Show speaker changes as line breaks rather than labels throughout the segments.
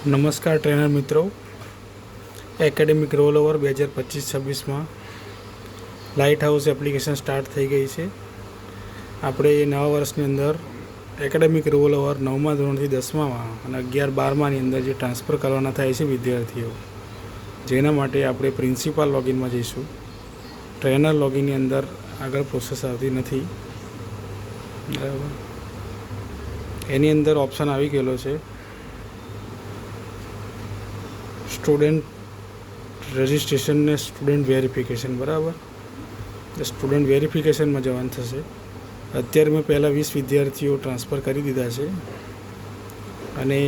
નમસ્કાર ટ્રેનર મિત્રો, academic role over 2025-26માં લાઇટ હાઉસ એપ્લિકેશન સ્ટાર્ટ થઈ ગઈ છે. આપણે એ નવા વર્ષની અંદર એકેડેમિક રોલ ઓવર 9મા ધોરણથી 10મામાં અને 11-12માની અંદર જે ટ્રાન્સફર કરવાના થાય છે વિદ્યાર્થીઓ, જેના માટે આપણે પ્રિન્સિપાલ લોગિનમાં જઈશું. ટ્રેનર લોગિનની અંદર આગળ પ્રોસેસ આવતી નથી, બરાબર. એની અંદર ઓપ્શન આવી ગયેલો છે સ્ટુડન્ટ રજિસ્ટ્રેશન ને સ્ટુડન્ટ વેરિફિકેશન, બરાબર. સ્ટુડન્ટ વેરિફિકેશનમાં જવાનું થશે. અત્યારે મેં પહેલાં 20 વિદ્યાર્થીઓ ટ્રાન્સફર કરી દીધા છે અને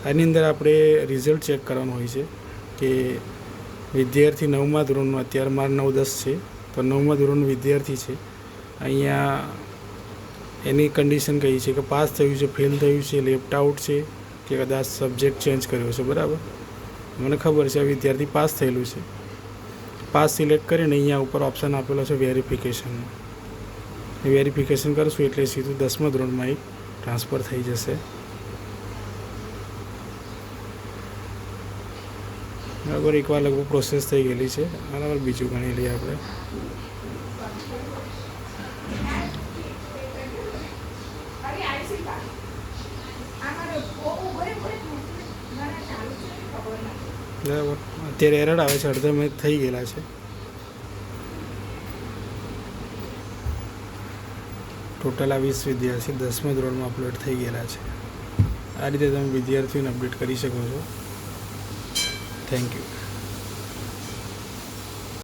આની અંદર આપણે રિઝલ્ટ ચેક કરવાનું હોય છે કે વિદ્યાર્થી 9મા ધોરણનો, અત્યારે મારે 9-10 છે તો 9મા ધોરણનો વિદ્યાર્થી છે. અહીંયા એની કન્ડિશન કઈ છે કે પાસ થયું છે, ફેલ થયું છે, લેફ્ટ આઉટ છે કે કદાચ સબ્જેક્ટ ચેન્જ કર્યો છે, બરાબર. મને ખબર છે આ વિદ્યાર્થી પાસ થયેલું છે. પાસ સિલેક્ટ કરીને અહીંયા ઉપર ઓપ્શન આપેલો છે વેરિફિકેશન. એ વેરિફિકેશન કરશું એટલે સીધું 10મા ધોરણમાં એક ટ્રાન્સફર થઈ જશે, બરાબર. એકવાર લગભગ પ્રોસેસ થઈ ગયેલી છે, બરાબર. બીજું ગણી લઈએ આપણે. બરાબર, અત્યારે એરર આવે છે, અડધા મેચ થઈ ગયેલા છે. ટોટલ આ 20 વિદ્યાર્થી 10મા ધોરણમાં અપલોડ થઈ ગયેલા છે. આ રીતે તમે વિદ્યાર્થીઓને અપડેટ કરી શકો છો. Thank you.